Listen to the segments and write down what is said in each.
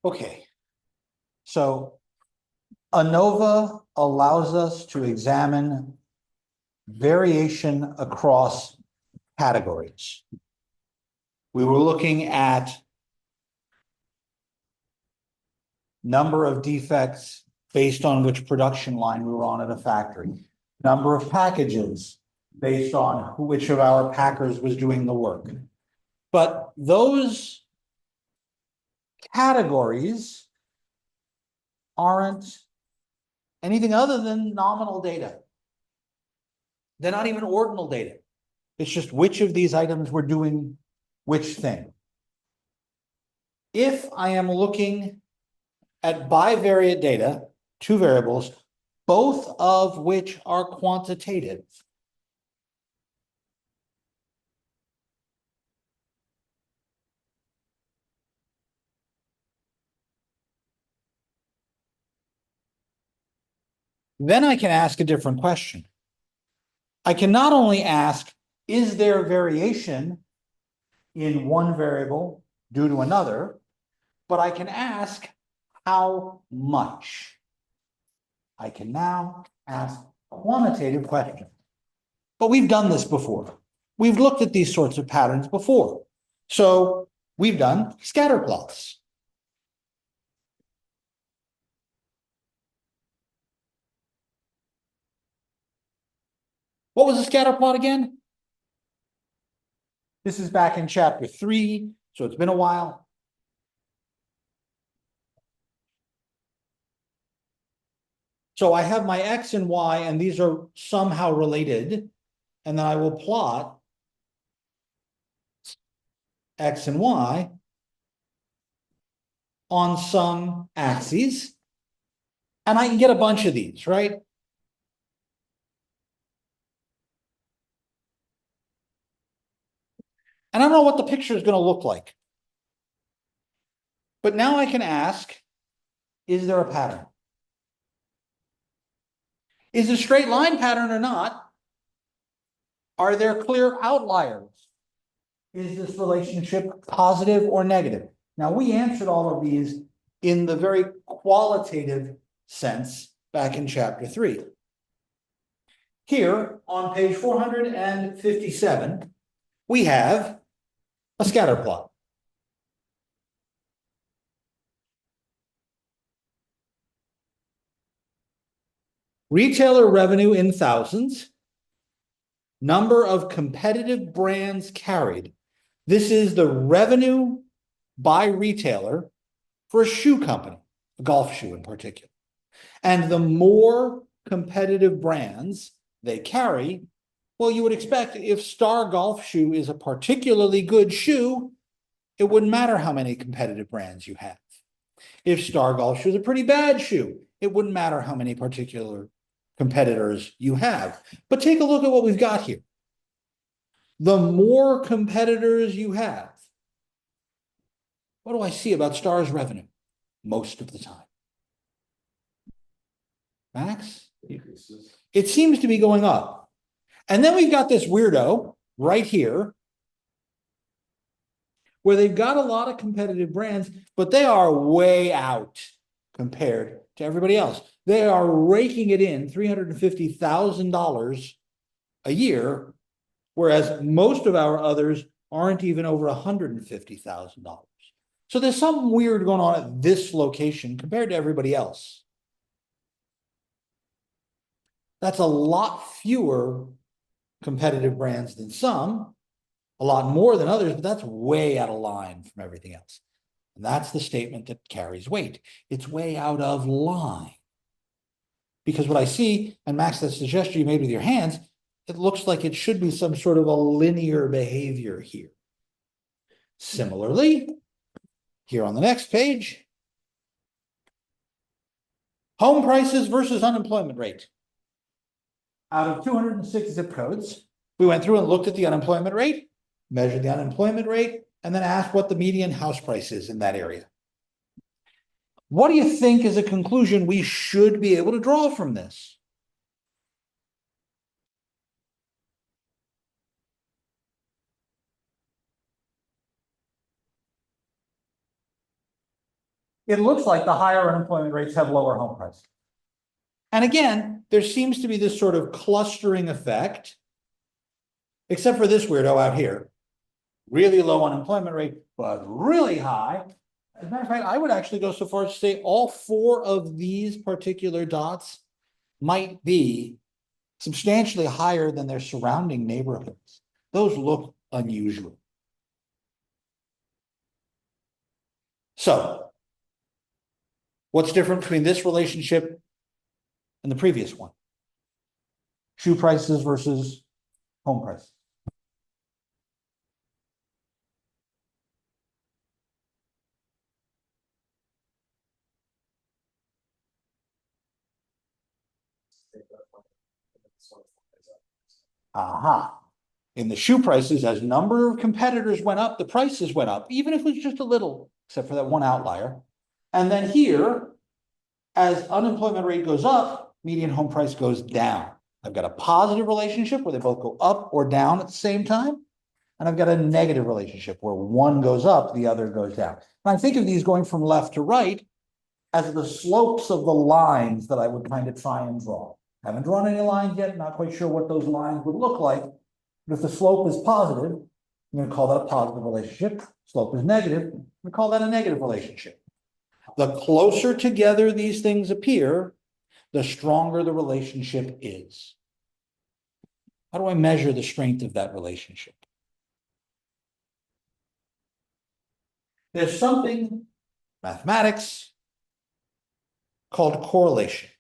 Okay, so ANOVA allows us to examine variation across categories. We were looking at number of defects based on which production line we were on at a factory, number of packages based on which of our packers was doing the work. But those categories aren't anything other than nominal data. They're not even ordinal data. It's just which of these items were doing which thing. If I am looking at bivariate data, two variables, both of which are quantitative, then I can ask a different question. I can not only ask, is there variation in one variable due to another, but I can ask how much. I can now ask quantitative questions. But we've done this before. We've looked at these sorts of patterns before. So we've done scatter plots. What was a scatter plot again? This is back in chapter 3, so it's been a while. So I have my X and Y, and these are somehow related, and then I will plot X and Y on some axes, and I can get a bunch of these, right? And I don't know what the picture is going to look like. But now I can ask, is there a pattern? Is it a straight line pattern or not? Are there clear outliers? Is this relationship positive or negative? Now, we answered all of these in the very qualitative sense back in chapter 3. Here on page 457, we have a scatter plot. Retailer revenue in thousands, number of competitive brands carried. This is the revenue by retailer for a shoe company, a golf shoe in particular. And the more competitive brands they carry, well, you would expect if Star Golf Shoe is a particularly good shoe, it wouldn't matter how many competitive brands you have. If Star Golf Shoe is a pretty bad shoe, it wouldn't matter how many particular competitors you have. But take a look at what we've got here. The more competitors you have, what do I see about Star's revenue most of the time? Max? It seems to be going up. And then we've got this weirdo right here where they've got a lot of competitive brands, but they are way out compared to everybody else. They are raking it in $350,000 a year, whereas most of our others aren't even over $150,000. So there's something weird going on at this location compared to everybody else. That's a lot fewer competitive brands than some, a lot more than others, but that's way out of line from everything else. And that's the statement that carries weight. It's way out of line. Because what I see, and Max, that suggestion you made with your hands, it looks like it should be some sort of a linear behavior here. Similarly, here on the next page, home prices versus unemployment rate. Out of 206 zip codes, we went through and looked at the unemployment rate, measured the unemployment rate, and then asked what the median house price is in that area. What do you think is a conclusion we should be able to draw from this? it looks like the higher unemployment rates have lower home prices. And again, there seems to be this sort of clustering effect, except for this weirdo out here. Really low unemployment rate, but really high. As a matter of fact, I would actually go so far as to say all four of these particular dots might be substantially higher than their surrounding neighborhoods. Those look unusual. So, what's different between this relationship and the previous one? Shoe prices versus home prices. Aha. In the shoe prices, as number of competitors went up, the prices went up, even if it was just a little, except for that one outlier. And then here, as unemployment rate goes up, median home price goes down. I've got a positive relationship where they both go up or down at the same time. And I've got a negative relationship where one goes up, the other goes down. And I think of these going from left to right as the slopes of the lines that I would kind of try and draw. Haven't drawn any lines yet, not quite sure what those lines would look like. But if the slope is positive, I'm going to call that a positive relationship. Slope is negative, I'm going to call that a negative relationship. The closer together these things appear, the stronger the relationship is. How do I measure the strength of that relationship? There's something, mathematics, called correlation.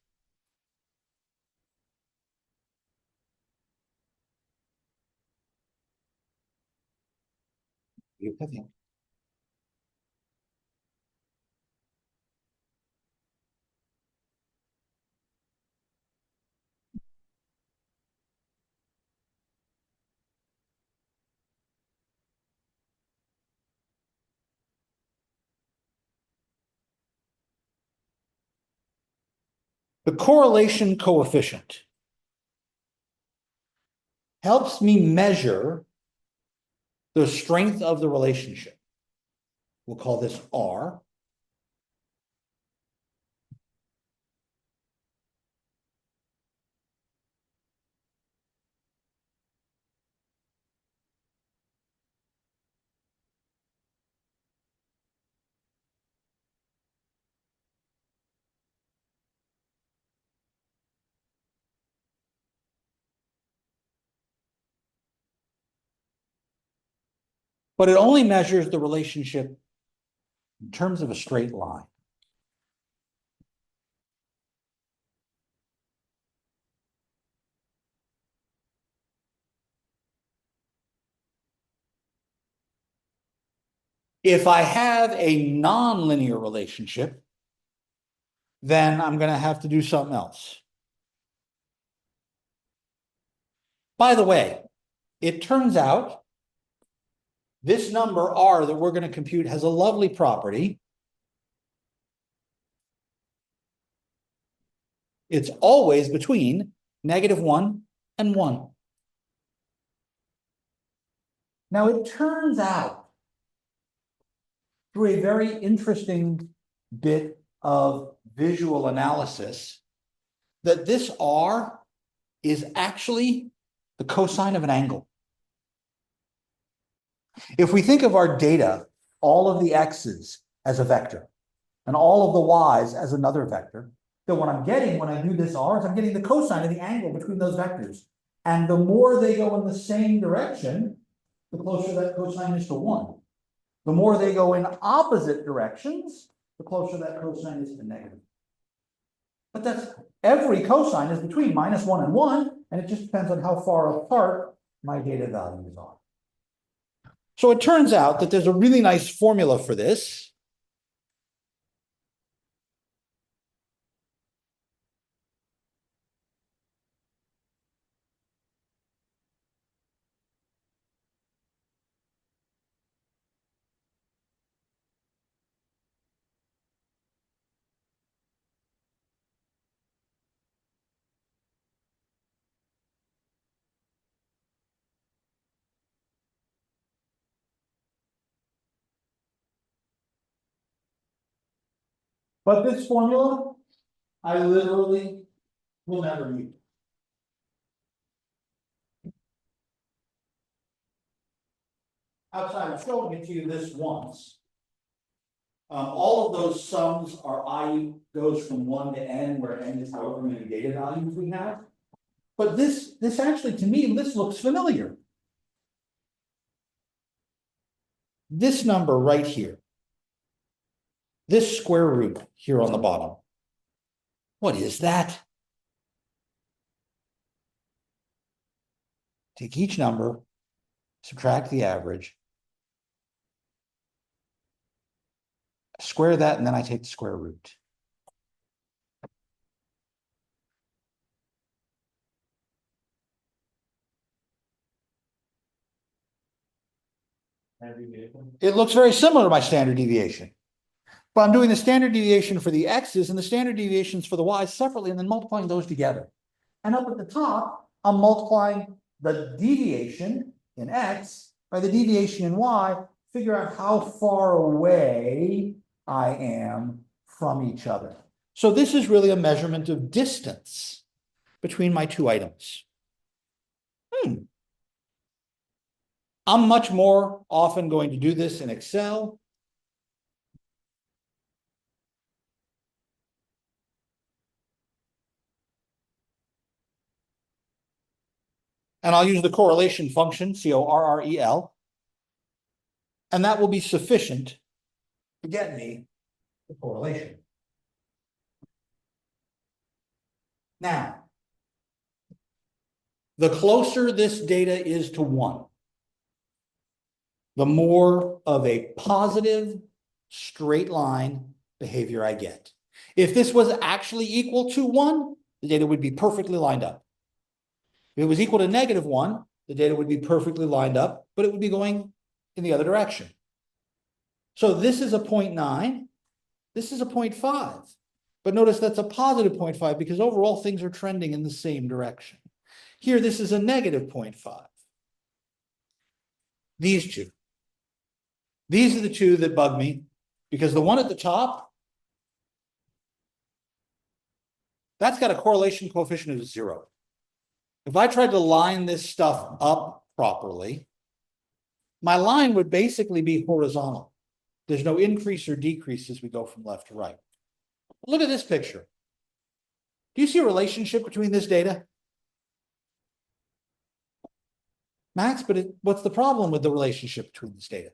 The correlation coefficient helps me measure the strength of the relationship. We'll call this R. But it only measures the relationship in terms of a straight line. If I have a nonlinear relationship, then I'm going to have to do something else. By the way, it turns out this number R that we're going to compute has a lovely property. It's always between -1 and 1. Now, it turns out, through a very interesting bit of visual analysis, that this R is actually the cosine of an angle. If we think of our data, all of the x's as a vector and all of the y's as another vector, then what I'm getting when I do this R is I'm getting the cosine of the angle between those vectors. And the more they go in the same direction, the closer that cosine is to 1. The more they go in opposite directions, the closer that cosine is to negative. But that's every cosine is between -1 and 1, and it just depends on how far apart my data values are. So it turns out that there's a really nice formula for this. But this formula, I literally will never use. Outside of showing it to you this once. All of those sums are I goes from 1 to n, where n is however many data values we have. But this actually, to me, this looks familiar. This number right here, this square root here on the bottom, what is that? Take each number, subtract the average, square that, and then I take the square root. It looks very similar to my standard deviation. But I'm doing the standard deviation for the x's and the standard deviations for the y's separately, and then multiplying those together. And up at the top, I'm multiplying the deviation in x by the deviation in y, figure out how far away I am from each other. So this is really a measurement of distance between my two items. I'm much more often going to do this in Excel. And I'll use the correlation function, CORREL. And that will be sufficient to get me the correlation. Now, the closer this data is to 1, the more of a positive straight line behavior I get. If this was actually equal to 1, the data would be perfectly lined up. If it was equal to -1, the data would be perfectly lined up, but it would be going in the other direction. So this is a 0.9, this is a 0.5. But notice that's a positive 0.5 because overall things are trending in the same direction. Here, this is a -0.5. These two. These are the two that bug me because the one at the top, that's got a correlation coefficient of 0. If I tried to line this stuff up properly, my line would basically be horizontal. There's no increase or decrease as we go from left to right. Look at this picture. Do you see a relationship between this data? Max, but what's the problem with the relationship between this data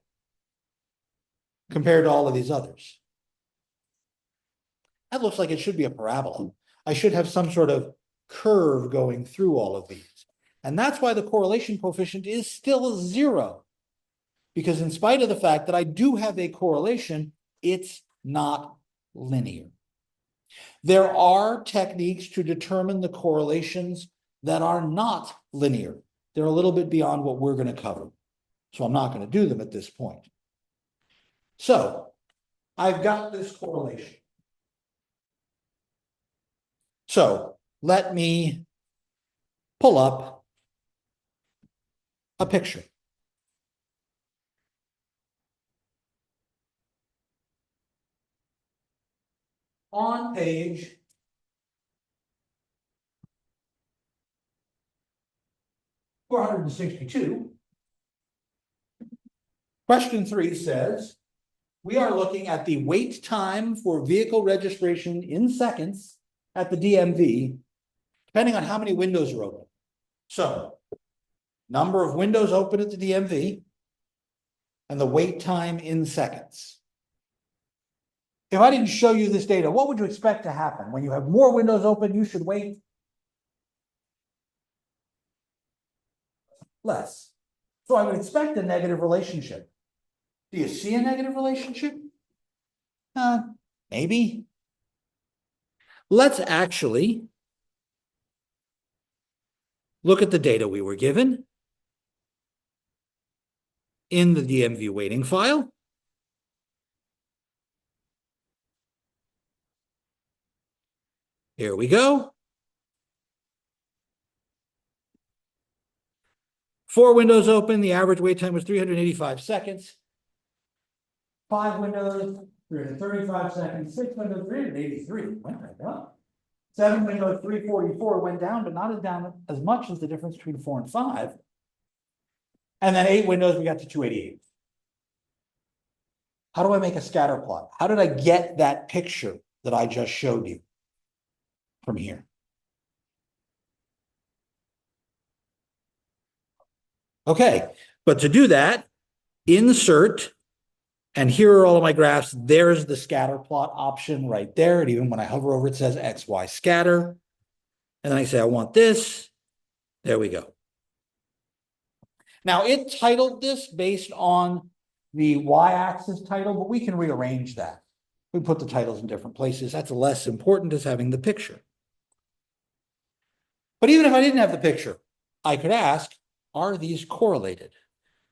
compared to all of these others? That looks like it should be a parabola. I should have some sort of curve going through all of these. And that's why the correlation coefficient is still 0. Because in spite of the fact that I do have a correlation, it's not linear. There are techniques to determine the correlations that are not linear. They're a little bit beyond what we're going to cover. So I'm not going to do them at this point. So I've got this correlation. So let me pull up a picture. On page 462, question 3 says, we are looking at the wait time for vehicle registration in seconds at the DMV, depending on how many windows are open. So, number of windows open at the DMV and the wait time in seconds. If I didn't show you this data, what would you expect to happen? When you have more windows open, you should wait less. So I would expect a negative relationship. Do you see a negative relationship? Maybe. Let's actually look at the data we were given in the DMV waiting file. Here we go. 4 windows open. The average wait time was 385 seconds. 5 windows, 335 seconds, 6 windows, 383, went right up. 7 windows, 344 went down, but not as down as much as the difference between 4 and 5. And then 8 windows, we got to 288. How do I make a scatter plot? How did I get that picture that I just showed you from here? Okay, but to do that, insert, and here are all of my graphs. There's the scatter plot option right there. And even when I hover over, it says XY scatter. And then I say, I want this. There we go. Now it titled this based on the Y-axis title, but we can rearrange that. We put the titles in different places. That's less important as having the picture. But even if I didn't have the picture, I could ask, are these correlated?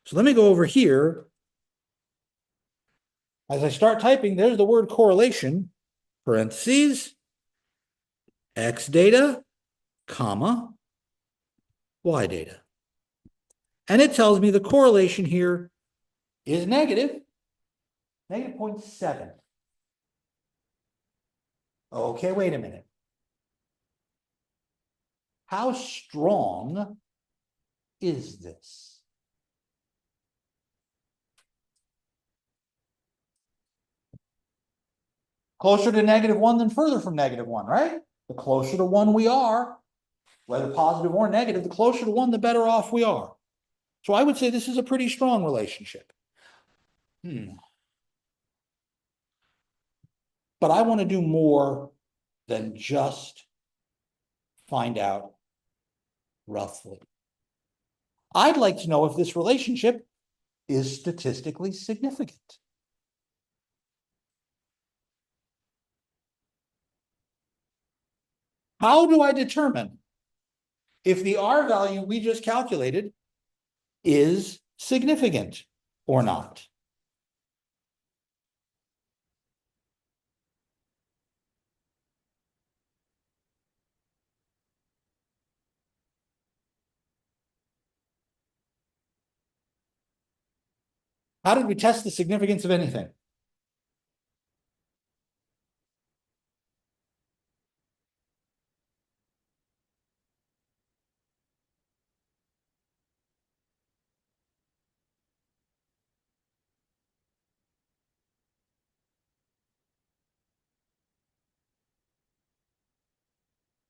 So let me go over here. As I start typing, there's the word correlation, parentheses, X data, comma, Y data. And it tells me the correlation here is negative, negative 0.7. Okay, wait a minute. How strong is this? Closer to -1 than further from -1, right? The closer to 1 we are, whether positive or negative, the closer to 1, the better off we are. So I would say this is a pretty strong relationship. But I want to do more than just find out roughly. I'd like to know if this relationship is statistically significant. How do I determine if the R value we just calculated is significant or not? How did we test the significance of anything?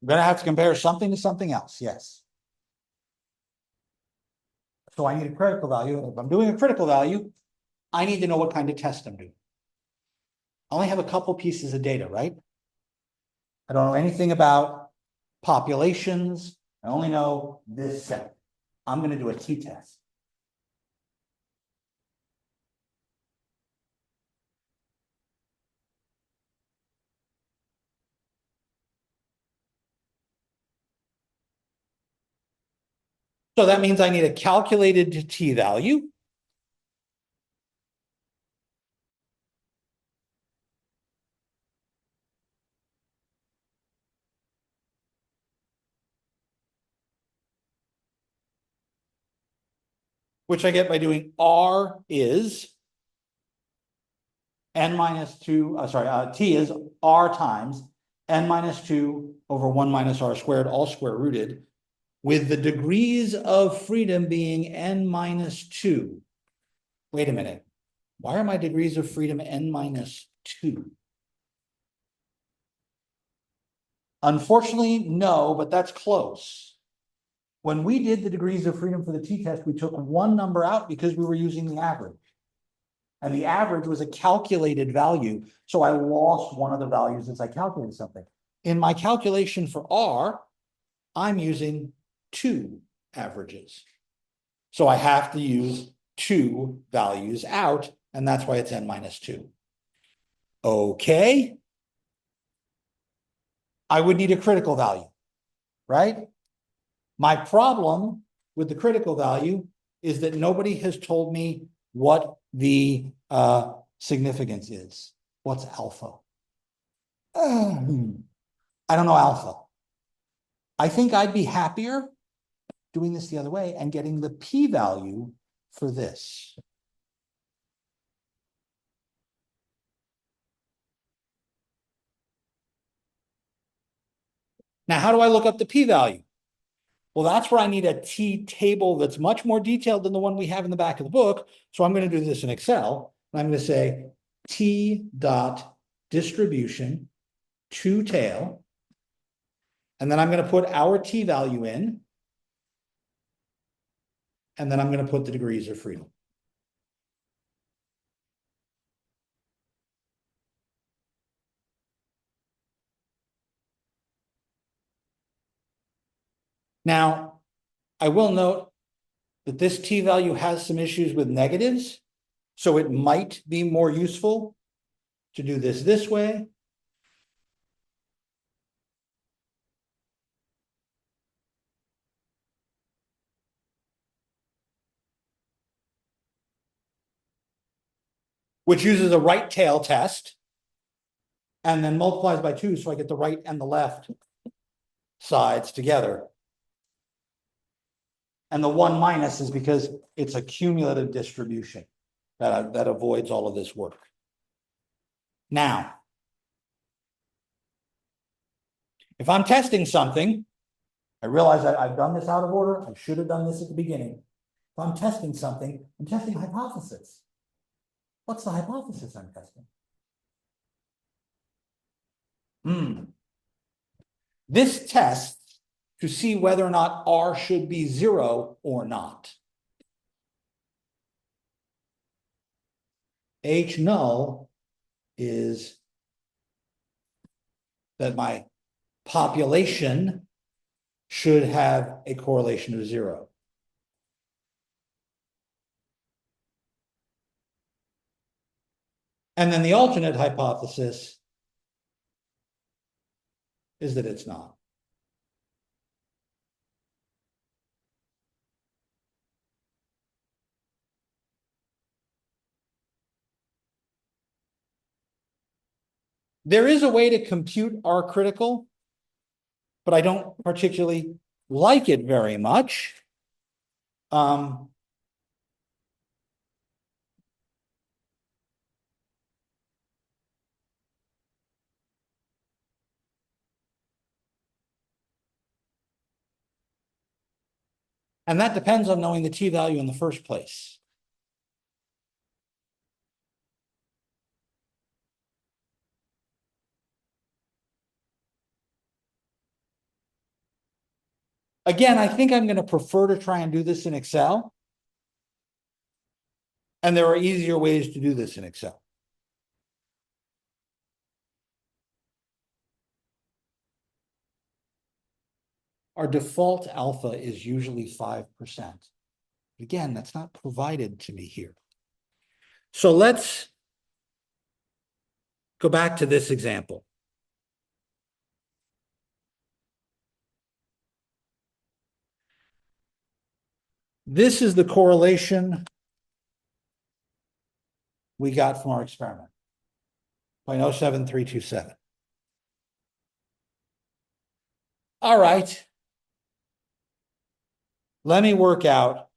I'm going to have to compare something to something else, yes. So I need a critical value. If I'm doing a critical value, I need to know what kind of test I'm doing. I only have a couple pieces of data, right? I don't know anything about populations. I only know this set. I'm going to do a t-test. So that means I need a calculated t-value. Which I get by doing R is n minus 2, t is R times n minus 2 over 1 minus R squared, all square rooted, with the degrees of freedom being n minus 2. Wait a minute. Why are my degrees of freedom n minus 2? Unfortunately, no, but that's close. When we did the degrees of freedom for the t-test, we took one number out because we were using the average. And the average was a calculated value. So I lost one of the values as I calculated something. In my calculation for R, I'm using 2 averages. So I have to use 2 values out, and that's why it's n minus 2. Okay. I would need a critical value, right? My problem with the critical value is that nobody has told me what the significance is. What's alpha? I don't know alpha. I think I'd be happier doing this the other way and getting the p-value for this. Now, how do I look up the p-value? Well, that's where I need a t-table that's much more detailed than the one we have in the back of the book. So I'm going to do this in Excel. And I'm going to say t dot distribution to tail. And then I'm going to put our t-value in. And then I'm going to put the degrees of freedom. Now, I will note that this t-value has some issues with negatives. So it might be more useful to do this way. Which uses a right tail test and then multiplies by 2, so I get the right and the left sides together. And the 1 minus is because it's a cumulative distribution that avoids all of this work. Now, if I'm testing something, I realize that I've done this out of order. I should have done this at the beginning. If I'm testing something, I'm testing a hypothesis. What's the hypothesis I'm testing? This tests to see whether or not R should be 0 or not. H null is that my population should have a correlation of 0. And then the alternate hypothesis is that it's not. There is a way to compute R critical, but I don't particularly like it very much. And that depends on knowing the t-value in the first place. Again, I think I'm going to prefer to try and do this in Excel. And there are easier ways to do this in Excel. Our default alpha is usually 5%. Again, that's not provided to me here. So let's go back to this example. This is the correlation we got from our experiment, 0.07327. All right. Let me work out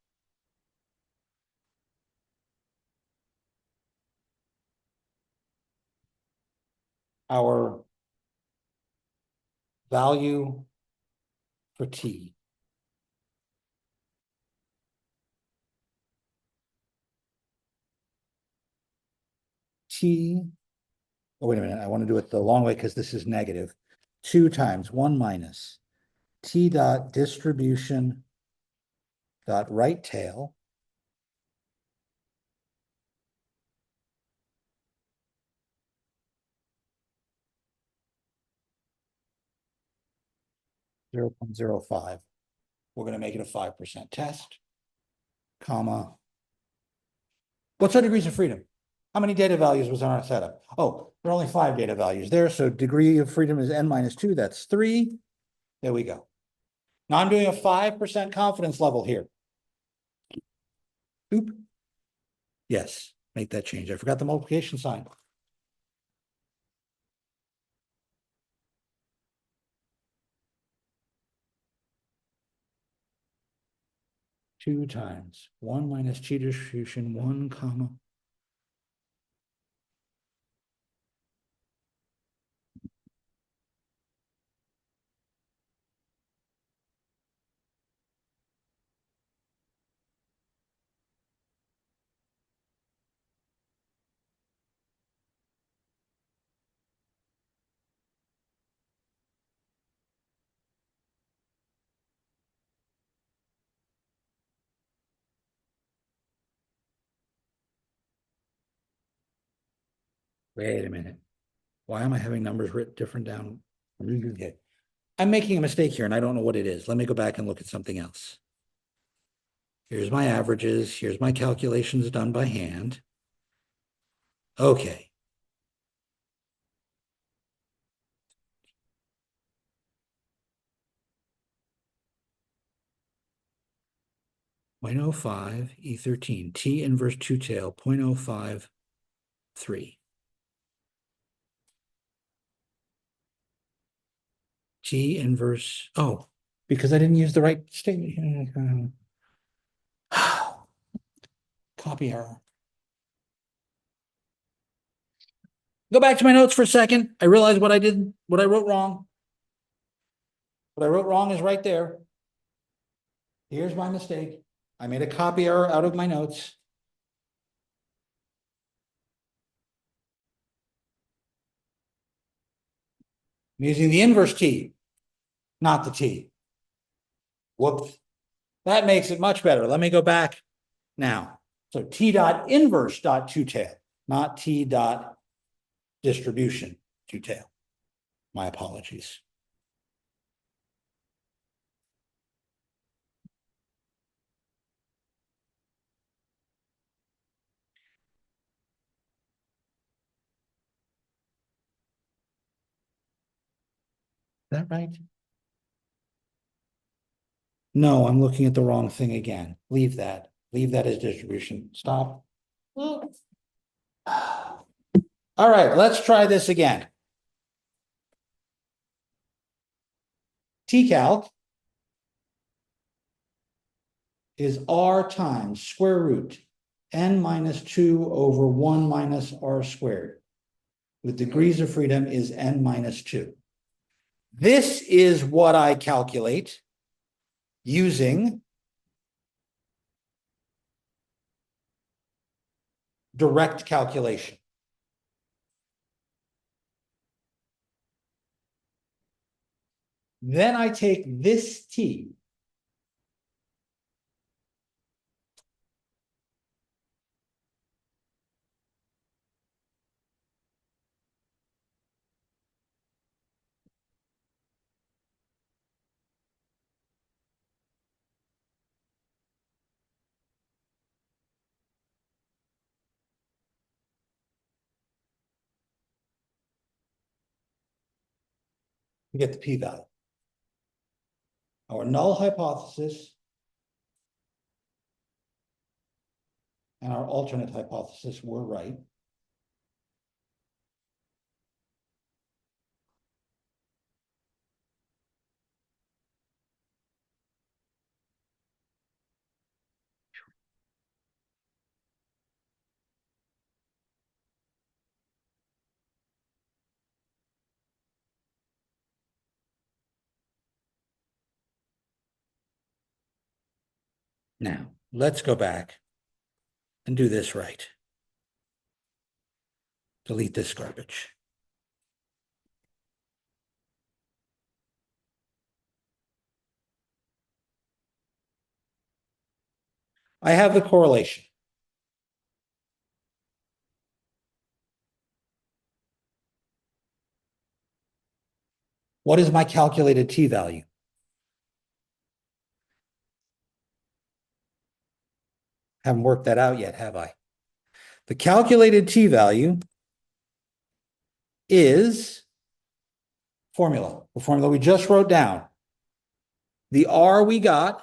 our value for t. T, oh, wait a minute, I want to do it the long way because this is negative. 2 times 1 minus t dot distribution dot right tail (0.05). We're going to make it a 5% test, comma. What's our degrees of freedom? How many data values was on our setup? Oh, there are only 5 data values there. So degree of freedom is n minus 2. That's 3. There we go. Now I'm doing a 5% confidence level here. Oop. Yes, make that change. I forgot the multiplication sign. Two times 1 minus t distribution 1 comma. Wait a minute. Why am I having numbers written different down? Okay. I'm making a mistake here and I don't know what it is. Let me go back and look at something else. Here's my averages. Here's my calculations done by hand. Okay. .05 E13 T inverse two tail 0.053 T inverse. Oh, because I didn't use the right statement. Copy error. Go back to my notes for a second. I realized what I did, what I wrote wrong. What I wrote wrong is right there. Here's my mistake. I made a copy error out of my notes. I'm using the inverse T, not the T. Whoops. That makes it much better. Let me go back now. So T dot inverse dot two tail, not T dot distribution two tail. My apologies. Is that right? No, I'm looking at the wrong thing again. Leave that. Leave that as distribution. Stop. All right, let's try this again. T-calc is R times square root n minus 2 over 1 minus r squared, with degrees of freedom is n minus 2. This is what I calculate using direct calculation. Then I take this t, to get the p-value. Our null hypothesis and our alternate hypothesis were right. Now, let's go back and do this right. Delete this garbage. I have the correlation. What is my calculated t-value? Haven't worked that out yet, have I? The calculated t-value is formula, the formula we just wrote down. The R we got,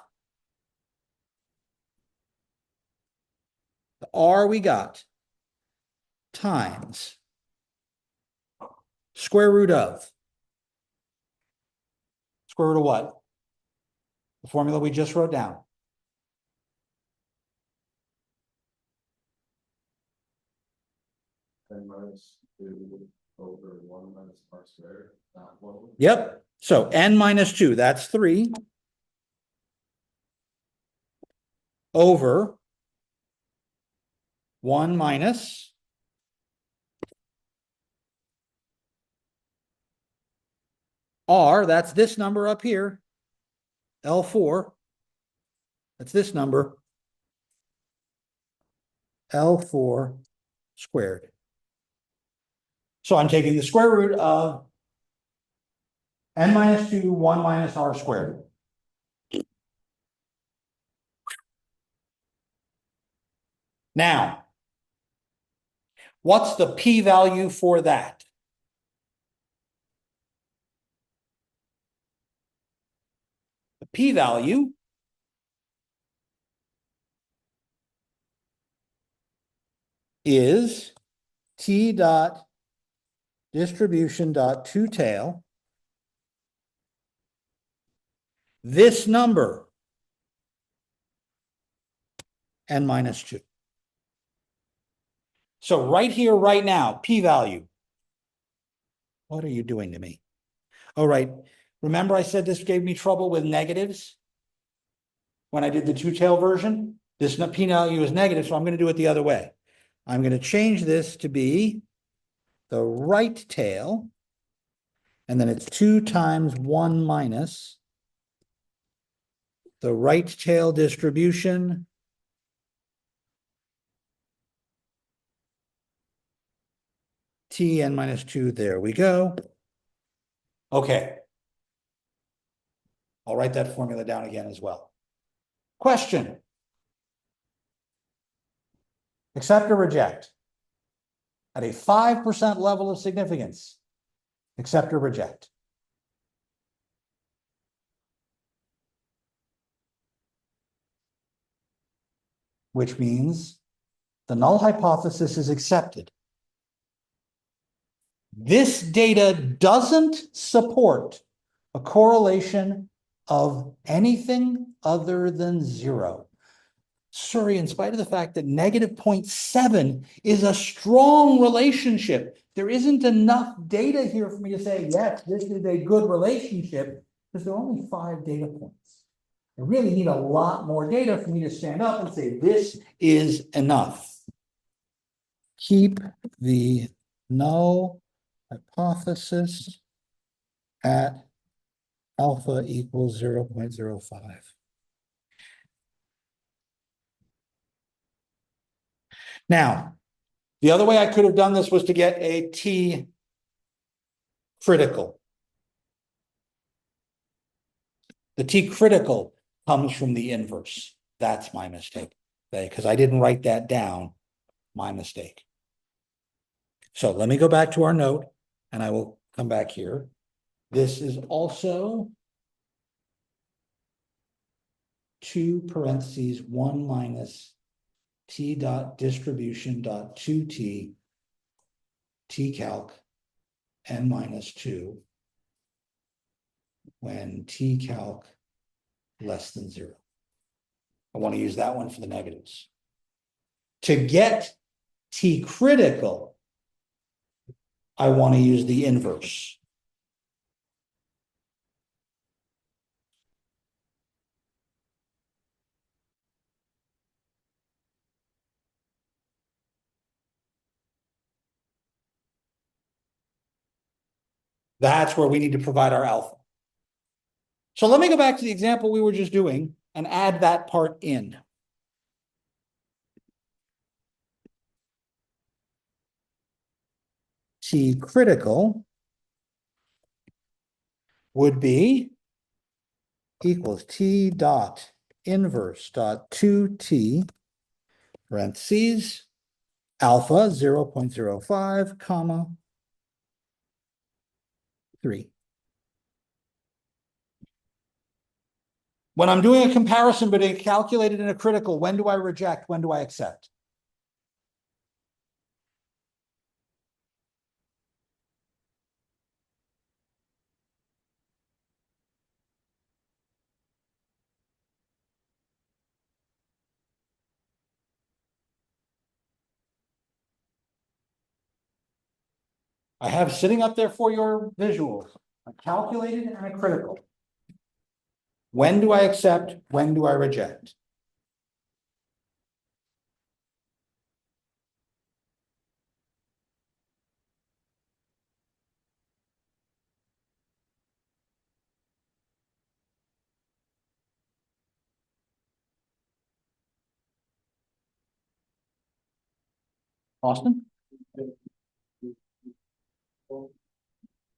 times square root of what? The formula we just wrote down. N minus 2 over 1 minus r squared, not 1. Yep. So n minus 2, that's 3, over 1 minus r, that's this number up here, L4. That's this number, L4 squared. So I'm taking the square root of n minus 2, 1 minus r squared. Now, what's the p-value for that? The p-value is t dot distribution dot two tail. This number, n minus 2. So right here, right now, p-value. What are you doing to me? All right. Remember I said this gave me trouble with negatives when I did the two-tail version? This p-value is negative, so I'm going to do it the other way. I'm going to change this to be the right tail, and then it's 2 times 1 minus the right tail distribution Tn minus 2. There we go. Okay. I'll write that formula down again as well. Question. Accept or reject? At a 5% level of significance, accept or reject? Which means the null hypothesis is accepted. This data doesn't support a correlation of anything other than 0. Sorry, in spite of the fact that negative 0.7 is a strong relationship, there isn't enough data here for me to say, yes, this is a good relationship, because there are only 5 data points. I really need a lot more data for me to stand up and say, this is enough. Keep the null hypothesis at alpha equals 0.05. Now, the other way I could have done this was to get a t critical. The t critical comes from the inverse. That's my mistake, okay? Because I didn't write that down. My mistake. So let me go back to our note, and I will come back here. This is also 2 parentheses 1 minus t dot distribution dot 2t t calc n minus 2 when t calc less than 0. I want to use that one for the negatives. To get t critical, I want to use the inverse. That's where we need to provide our alpha. So let me go back to the example we were just doing and add that part in. T critical would be equals t dot inverse dot 2t parentheses alpha 0.05 comma 3. When I'm doing a comparison between a calculated and a critical, when do I reject? When do I accept? I have sitting up there for your visuals, a calculated and a critical. When do I accept? When do I reject? Austin?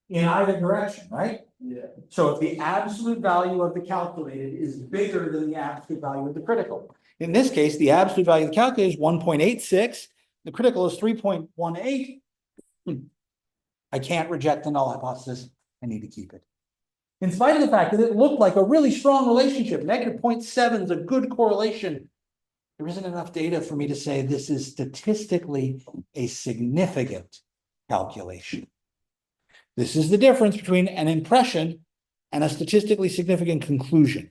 in either direction, right? Yeah. So if the absolute value of the calculated is bigger than the absolute value of the critical. In this case, the absolute value of the calculated is 1.86, the critical is 3.18. I can't reject the null hypothesis, I need to keep it. In spite of the fact that it looked like a really strong relationship, negative 0.7 is a good correlation, there isn't enough data for me to say this is statistically a significant calculation. This is the difference between an impression and a statistically significant conclusion.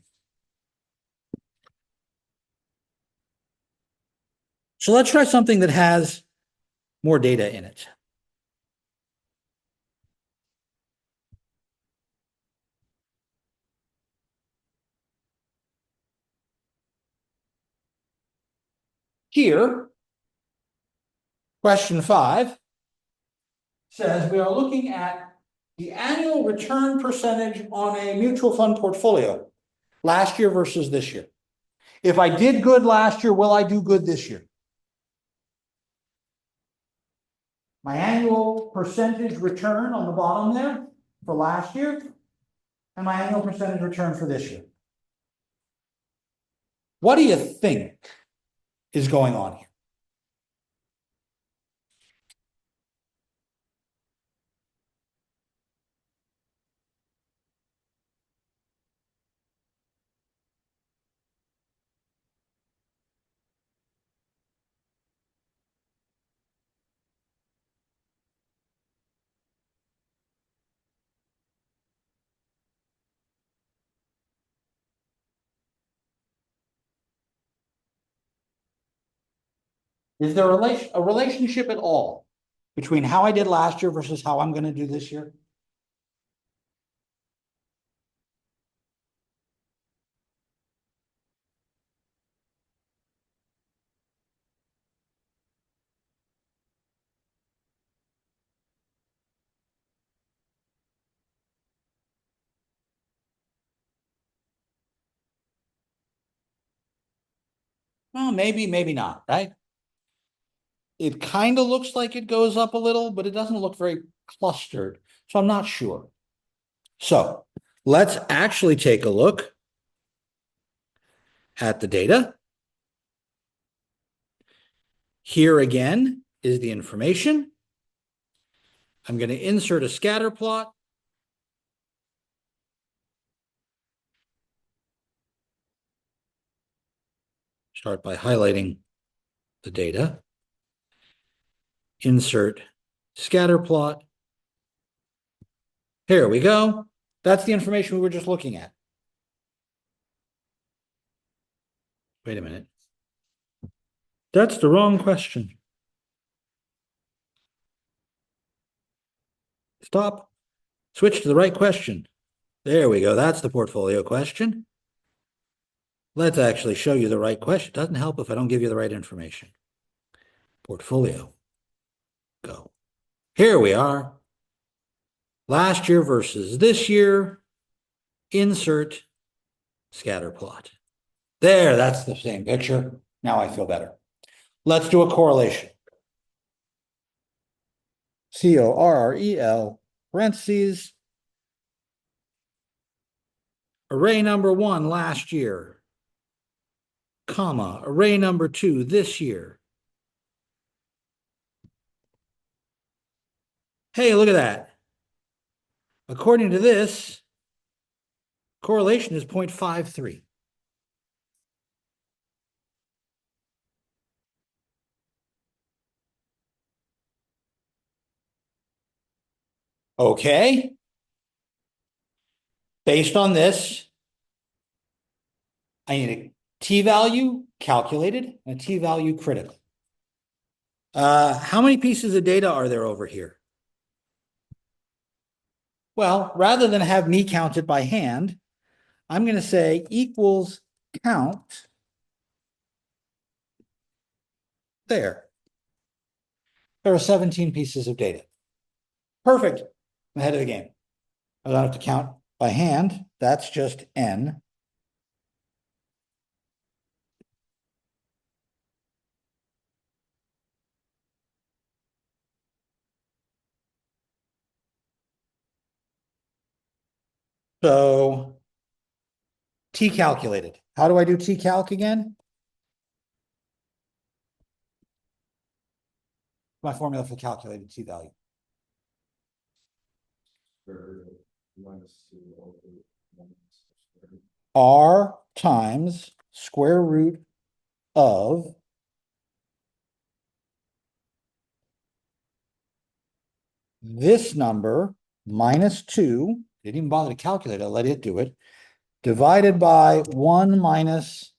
So let's try something that has more data in it. Here, question 5 says we are looking at the annual return percentage on a mutual fund portfolio last year versus this year. If I did good last year, will I do good this year? My annual percentage return on the bottom there for last year, and my annual percentage return for this year. What do you think is going on here? Is there a relationship at all between how I did last year versus how I'm going to do this year? Well, maybe, maybe not, right? It kind of looks like it goes up a little, but it doesn't look very clustered. So I'm not sure. So let's actually take a look at the data. Here again is the information. I'm going to insert a scatter plot. Start by highlighting the data. Insert scatter plot. Here we go. That's the information we were just looking at. Wait a minute. That's the wrong question. Stop. Switch to the right question. There we go. That's the portfolio question. Let's actually show you the right question. It doesn't help if I don't give you the right information. Portfolio. Go. Here we are. Last year versus this year. Insert scatter plot. There, that's the same picture. Now I feel better. Let's do a correlation. CORREL, parentheses, array number 1 last year, comma, array number 2 this year. Hey, look at that. According to this, correlation is 0.53. Okay. Based on this, I need a t-value calculated and a t-value critical. How many pieces of data are there over here? Well, rather than have me count it by hand, I'm going to say equals count there. There are 17 pieces of data. Perfect. I'm ahead of the game. I don't have to count by hand. That's just n. So T calculated. How do I do T calc again? My formula for calculating T value. Square root of minus 2 over 1 square root. R times square root of this number minus 2, didn't even bother to calculate it, let it do it, divided by 1 minus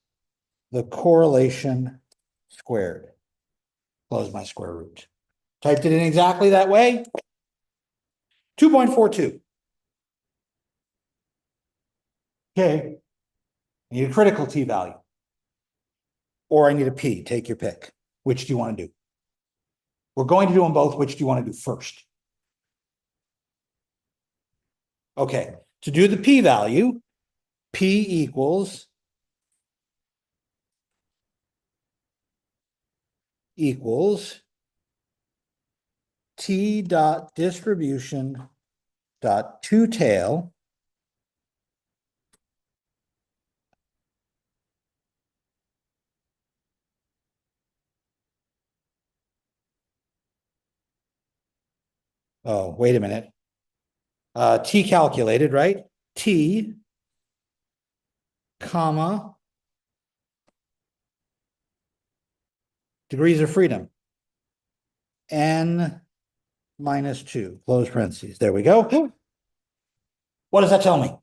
the correlation squared. Close my square root. Typed it in exactly that way. 2.42. Okay. I need a critical T value. Or I need a P. Take your pick. Which do you want to do? We're going to do them both. Which do you want to do first? Okay. To do the P value, P equals T dot distribution dot two tail oh, wait a minute. T calculated, right? T, comma, degrees of freedom. N minus 2, close parentheses. There we go. What does that tell me?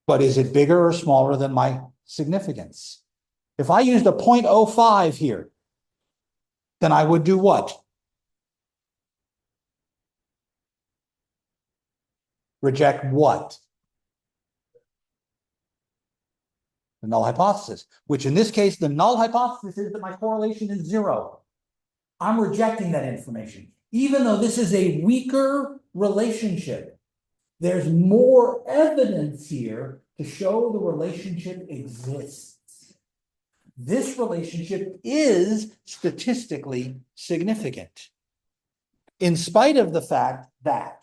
But is it bigger or smaller than my significance? If I used a 0.05 here, then I would do what? Reject what? The null hypothesis, which in this case, the null hypothesis is that my correlation is 0. I'm rejecting that information. Even though this is a weaker relationship, there's more evidence here to show the relationship exists. This relationship is statistically significant, in spite of the fact that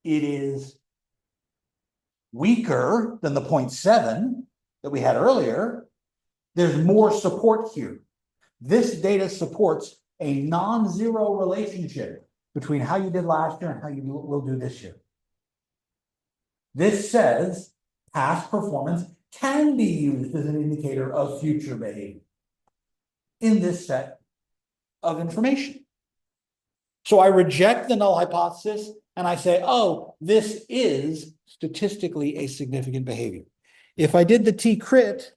it is weaker than the 0.7 that we had earlier. There's more support here. This data supports a non-zero relationship between how you did last year and how you will do this year. This says past performance can be used as an indicator of future behavior in this set of information. So I reject the null hypothesis and I say, oh, this is statistically a significant behavior. If I did the T crit,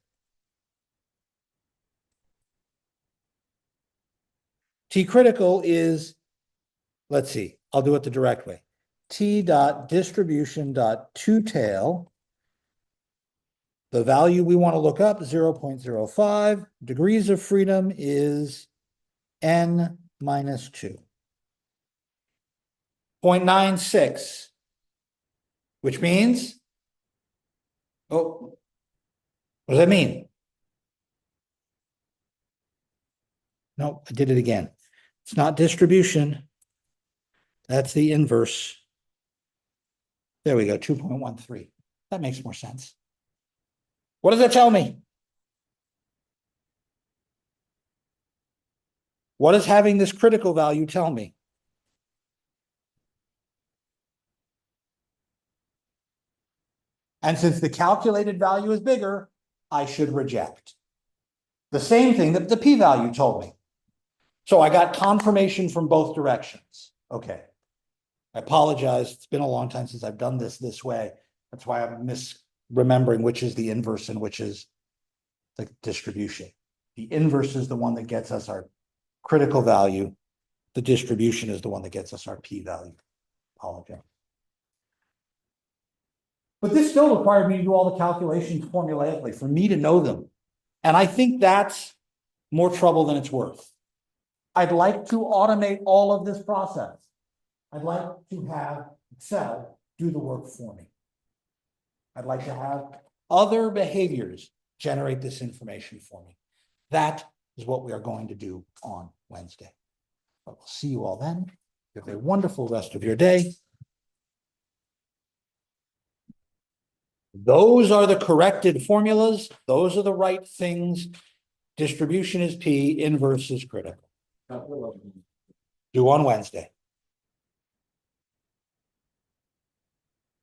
T critical is, let's see, I'll do it the direct way. T dot distribution dot two tail. The value we want to look up, 0.05. Degrees of freedom is N minus 2. 0.96, which means, oh, what does that mean? No, I did it again. It's not distribution. That's the inverse. There we go, 2.13. That makes more sense. What does that tell me? What does having this critical value tell me? And since the calculated value is bigger, I should reject. The same thing that the p-value told me. So I got confirmation from both directions. Okay. I apologize. It's been a long time since I've done this way. That's why I'm misremembering which is the inverse and which is the distribution. The inverse is the one that gets us our critical value. The distribution is the one that gets us our p-value. Apologize. But this still required me to do all the calculations formulaically for me to know them. And I think that's more trouble than it's worth. I'd like to automate all of this process. I'd like to have Excel do the work for me. I'd like to have other behaviors generate this information for me. That is what we are going to do on Wednesday. I'll see you all then. Have a wonderful rest of your day. Those are the corrected formulas. Those are the right things. Distribution is P, inverse is critical. Due on Wednesday.